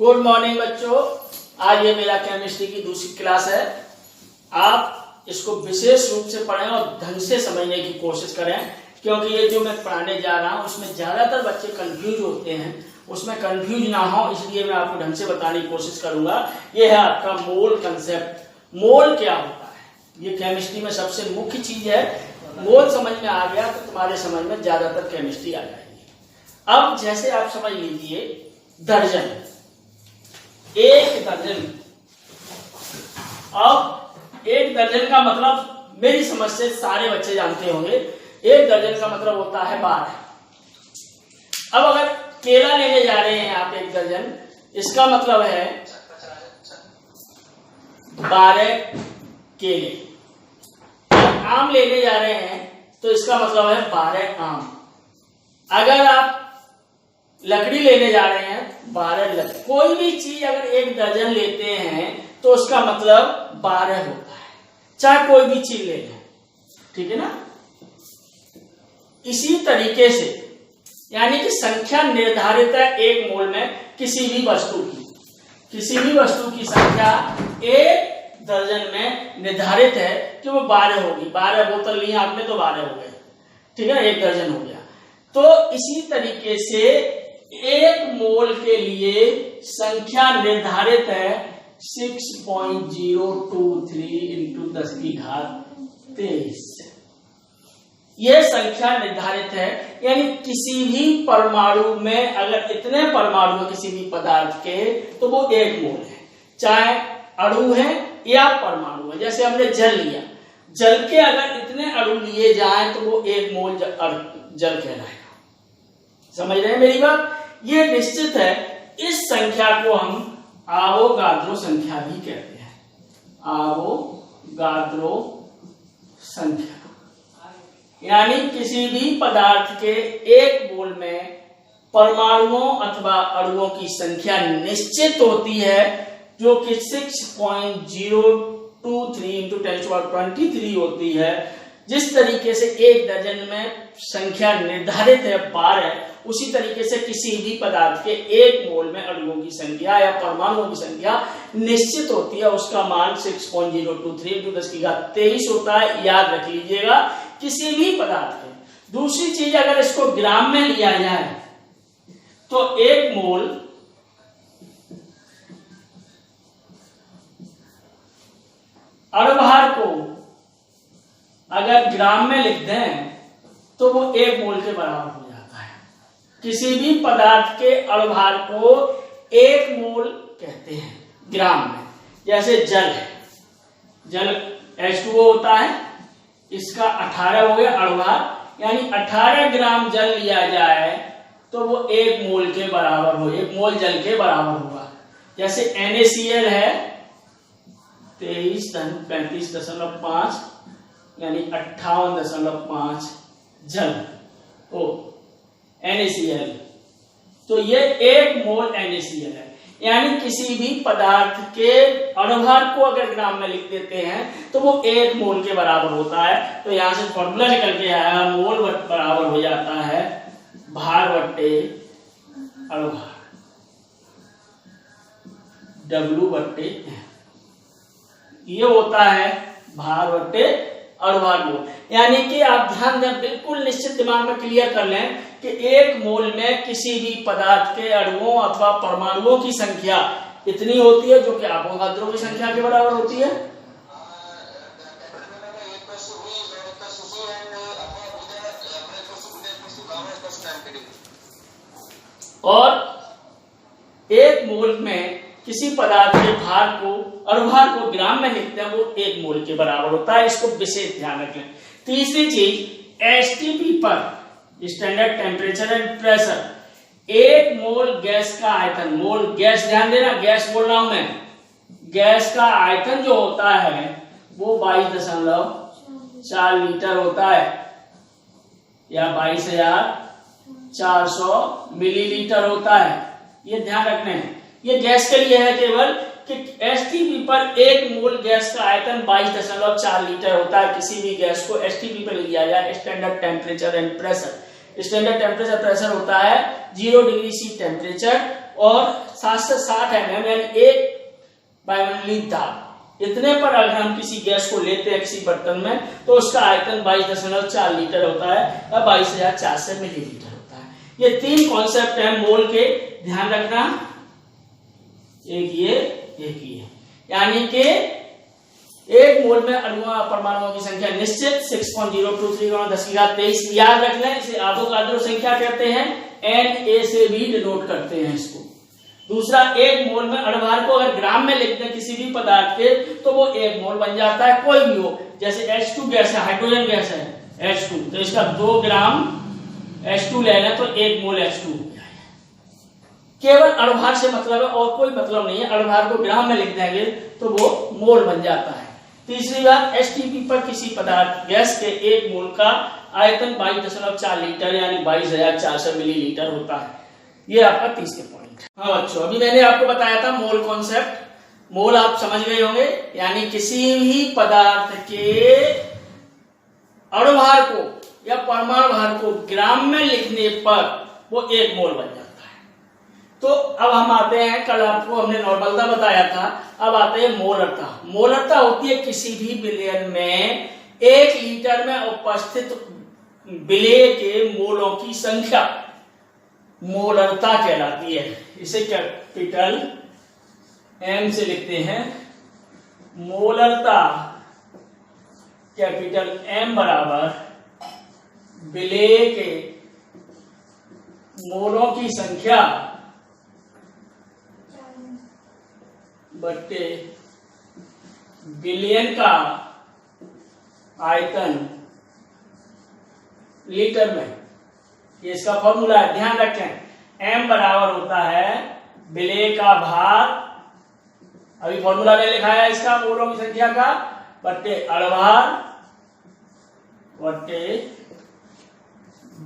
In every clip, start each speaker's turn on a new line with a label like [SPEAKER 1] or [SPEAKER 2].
[SPEAKER 1] Good morning बच्चों। आज ये मेरा केमिस्ट्री की दूसरी क्लास है। आप इसको विशेष रूप से पढ़ें और ढंग से समझने की कोशिश करें, क्योंकि ये जो मैं पढ़ाने जा रहा हूँ उसमें ज्यादातर बच्चे कंफ्यूज होते हैं। उसमें कंफ्यूज ना हो इसलिए मैं आपको ढंग से बताने की कोशिश करूंगा। ये है आपका मोल कंसेप्ट। मोल क्या होता है, ये केमिस्ट्री में सबसे मुख्य चीज है। मोल समझ में आ गया तो तुम्हारे समझ में ज्यादातर केमिस्ट्री आ जाएगी। अब जैसे आप समझ लीजिए दर्जन, एक दर्जन। अब एक दर्जन का मतलब मेरी समझ से सारे बच्चे जानते होंगे, एक दर्जन का मतलब होता है 12। अब अगर केला लेने जा रहे हैं आप एक दर्जन, इसका मतलब है 12 केले। आम लेने जा रहे हैं तो इसका मतलब है 12 आम। अगर आप लकड़ी लेने जा रहे हैं 12 लकड़ी। कोई भी चीज अगर एक दर्जन लेते हैं तो उसका मतलब 12 होता है, चाहे कोई भी चीज ले लें, ठीक है ना। इसी तरीके से यानी कि संख्या निर्धारित है एक मोल में किसी भी वस्तु की संख्या एक दर्जन में निर्धारित है कि वो 12 होगी। 12 बोतल ली आपने तो 12 हो गए, ठीक है, एक दर्जन हो गया। तो इसी तरीके से एक मोल के लिए संख्या निर्धारित है 6.023 इंटू 10 की घात 23। यह संख्या निर्धारित है, यानी किसी भी परमाणु में अगर इतने परमाणु है किसी भी पदार्थ के तो वो एक मोल है, चाहे अणु है या परमाणु है। जैसे हमने जल लिया, जल के अगर इतने अणु लिए जाएं तो वो एक मोल जल कहलाएगा। समझ रहे हैं मेरी बात। ये निश्चित है। इस संख्या को हम आवोगाद्रो संख्या भी कहते हैं। आवोगाद्रो संख्या यानी किसी भी पदार्थ के एक मोल में परमाणुओं अथवा अणुओं की संख्या निश्चित होती है, जो कि 6.023 इंटू 10⁻23 होती है। जिस तरीके से एक दर्जन में संख्या निर्धारित है 12, उसी तरीके से किसी भी पदार्थ के एक मोल में अणुओं की संख्या या परमाणुओं की संख्या निश्चित होती है। उसका मान 6.023 इंटू 10 की घात 23 होता है। याद रख लीजिएगा किसी भी पदार्थ के। दूसरी चीज, अगर इसको ग्राम में लिया जाए तो एक मोल अणुभार को अगर ग्राम में लिख दें तो वो एक मोल के बराबर हो जाता है। किसी भी पदार्थ के अणुभार को एक मोल कहते हैं ग्राम में। जैसे जल है, जल H2O होता है, इसका 18 हो गया अणुभार, यानी 18 ग्राम जल लिया जाए तो वो एक मोल के बराबर हो, एक मोल जल के बराबर होगा। जैसे NaCl है 23.35.5 यानी 58.5 जल NaCl। तो ये एक मोल NaCl है। यानी किसी भी पदार्थ के अणुभार को अगर ग्राम में लिख देते हैं तो वो एक मोल के बराबर होता है। तो यहां से फॉर्मूला निकल के आया, मोल बराबर हो जाता है भार बट्टे अणुभार, W बट्टे। ये होता है भार बट्टे अणुभार मोल। यानी कि आप ध्यान दें, बिल्कुल निश्चित दिमाग में क्लियर कर लें कि एक मोल में किसी भी पदार्थ के अणुओं अथवा परमाणुओं की संख्या इतनी होती है, जो कि आवोगाद्रो की संख्या के बराबर होती है। और एक मोल में किसी पदार्थ के भार को अणुभार को ग्राम में लिखते हैं, वो एक मोल के बराबर होता है। इसको विशेष ध्यान रखें। तीसरी चीज, STP पर स्टैंडर्ड टेम्परेचर एंड प्रेशर, एक मोल गैस का आयतन, मोल गैस, ध्यान देना गैस बोल रहा हूं मैं, गैस का आयतन जो होता है वो 22.4 लीटर होता है या 22,400 मिलीलीटर होता है। ये ध्यान रखना है। ये गैस के लिए है केवल कि STP पर एक मोल गैस का आयतन 22.4 लीटर होता है। किसी भी गैस को STP पर लिया जाए, standard temperature and pressure. Standard temperature pressure होता है 0 डिग्री C टेम्परेचर और 760 mm यानी 1 वायुमंडलीय दाब, इतने पर अगर हम किसी गैस को लेते हैं किसी बर्तन में तो उसका आयतन 22.4 लीटर होता है और 22,400 मिलीलीटर होता है। ये 3 कॉन्सेप्ट हैं मोल के, ध्यान रखना, एक ये, यानी कि एक मोल में अणुओं परमाणुओं की संख्या निश्चित 6.023 × 10⁻23 याद रख लें। इसे एवोगाड्रो संख्या कहते हैं, Na से भी डिनोट करते हैं इसको। दूसरा, एक मोल में अणुभार को अगर ग्राम में लिखते हैं किसी भी पदार्थ के तो वो 1 मोल बन जाता है, कोई भी हो। जैसे H2 गैस है, हाइड्रोजन गैस है H2, तो इसका 2 ग्राम H2 लेना तो 1 मोल H2। केवल अणुभार से मतलब है और कोई मतलब नहीं है, अणुभार को ग्राम में लिख देंगे तो वो मोल बन जाता है। तीसरी बात, एसटीपी पर किसी पदार्थ गैस के 1 मोल का आयतन 22.4 लीटर यानी 22,400 मिलीलीटर होता है। ये आपका तीसरे पॉइंट। हाँ बच्चों, अभी मैंने आपको बताया था मोल कॉन्सेप्ट। मोल आप समझ गए होंगे, यानी किसी भी पदार्थ के अणुभार को या परमाणु भार को ग्राम में लिखने पर वो 1 मोल बन जाता है। तो अब हम आते हैं, कल आपको हमने नॉर्मलता बताया था, अब आते हैं मोलरता। मोलरता होती है किसी भी विलयन में 1 लीटर में उपस्थित विलेय के मोलों की संख्या, मोलरता कहलाती है। इसे कैपिटल M से लिखते हैं, मोलरता कैपिटल M बराबर विलेय के मोलों की संख्या बट्टे विलयन का आयतन लीटर में। ये इसका फॉर्मूला है, ध्यान रखें। M बराबर होता है विलेय का भार, अभी फॉर्मूला में लिखा है इसका, मोलों की संख्या का, बट्टे अणुभार बट्टे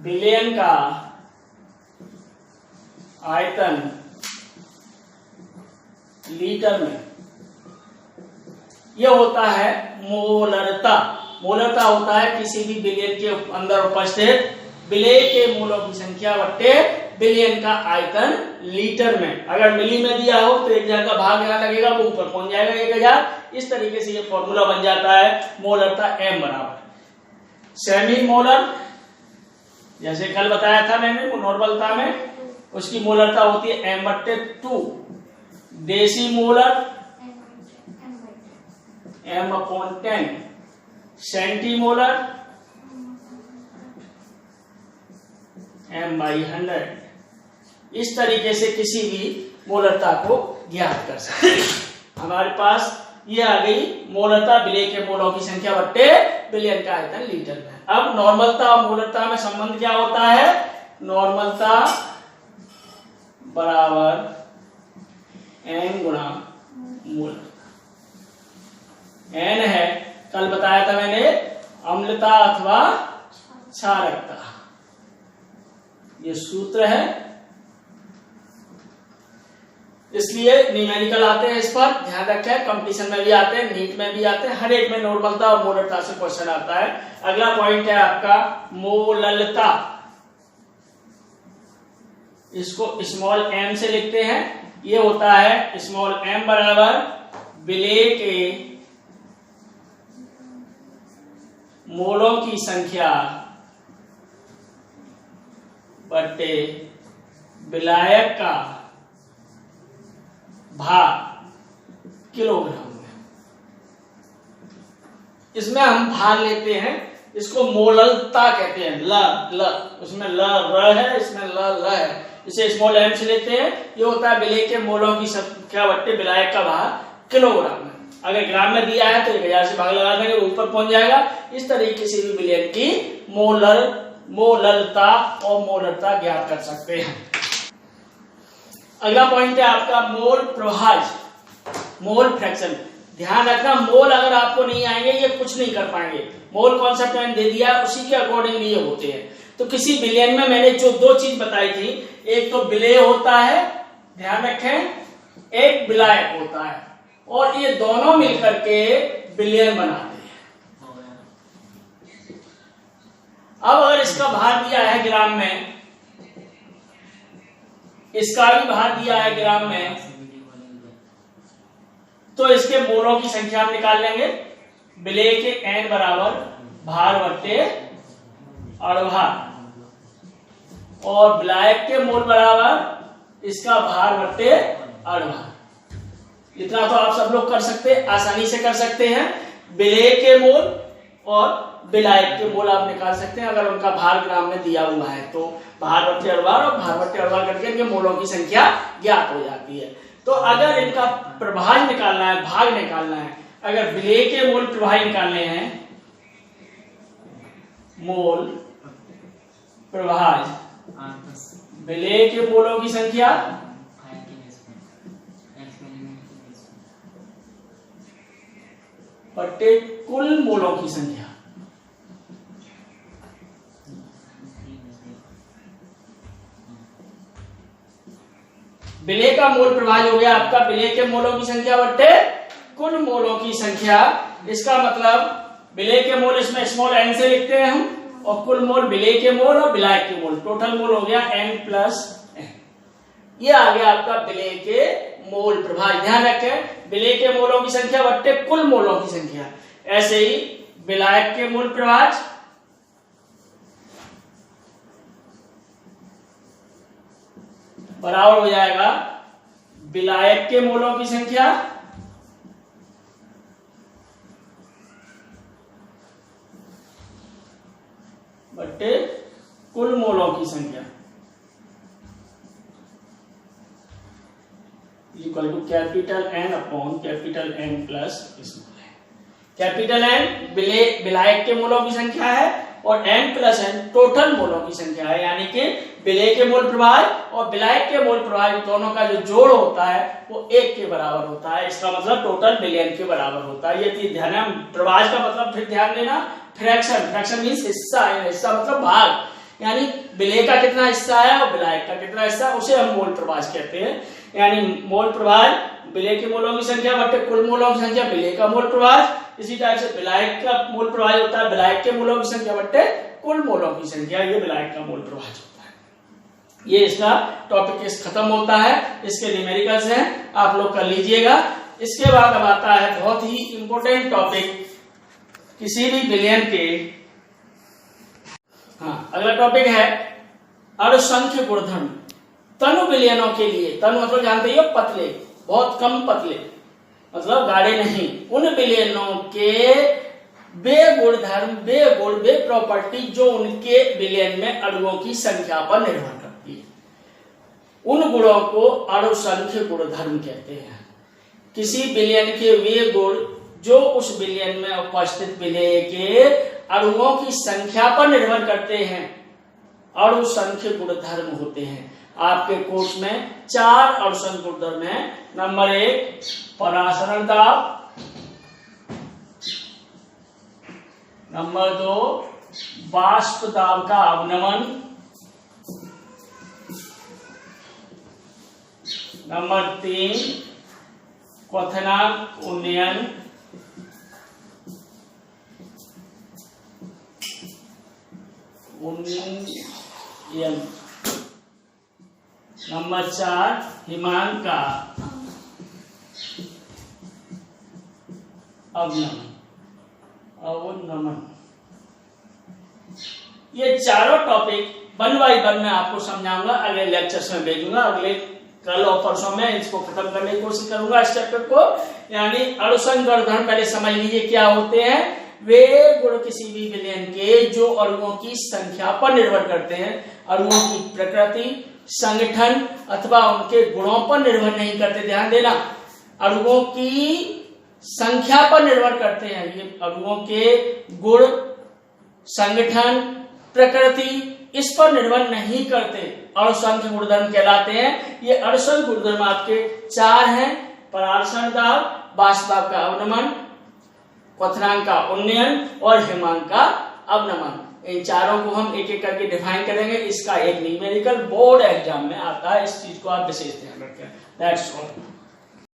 [SPEAKER 1] विलयन का आयतन लीटर में। यह होता है मोलरता। मोलरता होता है किसी भी विलयन के अंदर उपस्थित विलेय के मोलों की संख्या बट्टे विलयन का आयतन लीटर में। अगर मिली में दिया हो तो 1000 का भाग यहां लगेगा, वो ऊपर पहुंच जाएगा 1000। इस तरीके से ये फॉर्मूला बन जाता है मोलरता M बराबर सेमी मोलर, जैसे कल बताया था मैंने वो नॉर्मलता में, उसकी मोलरता होती है M/2। देसी मोलर M/10, सेंटीमोलर M/100। इस तरीके से किसी भी मोलरता को ज्ञात कर सकते हैं। हमारे पास ये आ गई मोलरता, विलेय के मोलों की संख्या बट्टे विलयन का आयतन लीटर में। अब नॉर्मलता और मोलरता में संबंध क्या होता है? नॉर्मलता बराबर M गुणा मोलरता। N है, कल बताया था मैंने, अम्लता अथवा क्षारकता, ये सूत्र है। इसलिए न्यूमेरिकल आते हैं, इस पर ध्यान रखें, कंपटीशन में भी आते हैं, नीट में भी आते हैं, हर एक में नॉर्मलता और मोलरता से क्वेश्चन आता है। अगला पॉइंट है आपका मोललता। इसको स्मॉल m से लिखते हैं। ये होता है स्मॉल m बराबर विलेय के मोलों की संख्या बट्टे विलायक का भार किलोग्राम में। इसमें हम भार लेते हैं, इसको मोललता कहते हैं। ल उसमें ल र है, इसमें ल है। इसे स्मॉल m से लेते हैं। ये होता है विलेय के मोलों की संख्या बट्टे विलायक का भार किलोग्राम में। अगर ग्राम में दिया है तो 1000 से भाग लगा देंगे, ऊपर पहुंच जाएगा। इस तरीके से भी विलयन की मोललता और मोलरता ज्ञात कर सकते हैं। अगला पॉइंट है आपका मोल प्रभाज, मोल फ्रैक्शन। ध्यान रखना, मोल अगर आपको नहीं आएंगे ये कुछ नहीं कर पाएंगे। मोल कॉन्सेप्ट मैंने दे दिया, उसी के अकॉर्डिंग ये होते हैं। तो किसी विलयन में मैंने जो 2 चीज बताई थी, एक तो विलेय होता है, ध्यान रखें, एक विलायक होता है, और ये दोनों मिलकर के विलयन बनाते हैं। अब अगर इसका भार दिया है ग्राम में, इसका भी भार दिया है ग्राम में, तो इसके मोलों की संख्या हम निकाल लेंगे। विलेय के n बराबर भार बट्टे अड़भार, और विलायक के मोल बराबर इसका भार बट्टे अड़भार। इतना तो आप सब लोग कर सकते, आसानी से कर सकते हैं। विलेय के मोल और विलायक के मोल आप निकाल सकते हैं अगर उनका भार ग्राम में दिया हुआ है तो। भार बट्टे अड़भार और भार बट्टे अड़भार करके इनके मोलों की संख्या ज्ञात हो जाती है। तो अगर इनका प्रभाज निकालना है, भाग निकालना है, अगर विलेय के मोल प्रभाज निकालने हैं, मोल प्रभाज विलेय के मोलों की संख्या बट्टे कुल मोलों की संख्या। विलेय का मोल प्रभाज हो गया आपका विलेय के मोलों की संख्या बट्टे कुल मोलों की संख्या। इसका मतलब विलेय के मोल इसमें स्मॉल n से लिखते हैं हम, और कुल मोल विलेय के मोल और विलायक के मोल, टोटल मोल हो गया n प्लस n। ये आ गया आपका विलेय के मोल प्रभाज। ध्यान रखें, विलेय के मोलों की संख्या बट्टे कुल मोलों की संख्या। ऐसे ही विलायक के मोल प्रभाज बराबर हो जाएगा विलायक के मोलों की संख्या बट्टे कुल मोलों की संख्या, equal to capital N upon capital N plus small n। Capital N विलायक के मोलों की संख्या है और n प्लस n टोटल मोलों की संख्या है, यानी कि विलेय के मोल प्रभाज और विलायक के मोल प्रभाज दोनों का जो जोड़ होता है वो 1 के बराबर होता है। इसका मतलब टोटल विलयन के बराबर होता है। ये चीज ध्यान है। प्रभाज का मतलब फिर ध्यान देना, फ्रैक्शन। फ्रैक्शन मींस हिस्सा है, हिस्सा मतलब भाग, यानी विलेय का कितना हिस्सा है और विलायक का कितना हिस्सा है, उसे हम मोल प्रभाज कहते हैं। यानी मोल प्रभाज विलेय के मोलों की संख्या बट्टे कुल मोलों की संख्या, विलेय का मोल प्रभाज। इसी टाइप से विलायक का मोल प्रभाज होता है विलायक के मोलों की संख्या बट्टे कुल मोलों की संख्या, ये विलायक का मोल प्रभाज होता है। ये इसका टॉपिक खत्म होता है। इसके न्यूमेरिकल्स हैं, आप लोग कर लीजिएगा। इसके बाद अब आता है बहुत ही इंपॉर्टेंट टॉपिक किसी भी विलयन के। हाँ, अगला टॉपिक है अणुसंख्य गुणधर्म। तनु विलयनों के लिए, तनु मतलब जानते ही हो पतले, बहुत कम पतले, मतलब गाढ़े नहीं, उन विलयनों के वे गुणधर्म, वे गुण, वे प्रॉपर्टी जो उनके विलयन में अणुओं की संख्या पर निर्भर करती है, उन गुणों को अणुसंख्य गुणधर्म कहते हैं। किसी विलयन के वे गुण जो उस विलयन में उपस्थित विलेय के अणुओं की संख्या पर निर्भर करते हैं, अणुसंख्य गुणधर्म होते हैं। आपके कोर्स में 4 अणुसंख्य गुणधर्म है। नंबर 1 परासरण दाब, नंबर 2 वाष्प दाब का अवनमन, नंबर 3 क्वथनांक उन्नयन, नंबर 4 हिमांक का अवनमन। ये चारों टॉपिक 1 बाय 1 में आपको समझाऊंगा, अगले लेक्चर्स में भेजूंगा। अगले कल और परसों में इसको खत्म करने की कोशिश करूंगा इस चैप्टर को। यानी अणुसंख्य गुणधर्म पहले समझ लीजिए क्या होते हैं। वे गुण किसी भी विलयन के जो अणुओं की संख्या पर निर्भर करते हैं, अणुओं की प्रकृति, संगठन अथवा उनके गुणों पर निर्भर नहीं करते। ध्यान देना, अणुओं की संख्या पर निर्भर करते हैं। ये अणुओं के गुण, संगठन, प्रकृति इस पर निर्भर नहीं करते, अणुसंख्य गुणधर्म कहलाते हैं। ये अणुसंख्य गुणधर्म आपके 4 हैं, परासरण दाब, वाष्प दाब का अवनमन, क्वथनांक का उन्नयन और हिमांक का अवनमन। इन चारों को हम एक एक करके डिफाइन करेंगे। इसका एक न्यूमेरिकल बोर्ड एग्जाम में आता है, इस चीज को आप विशेष ध्यान रखें। That's all.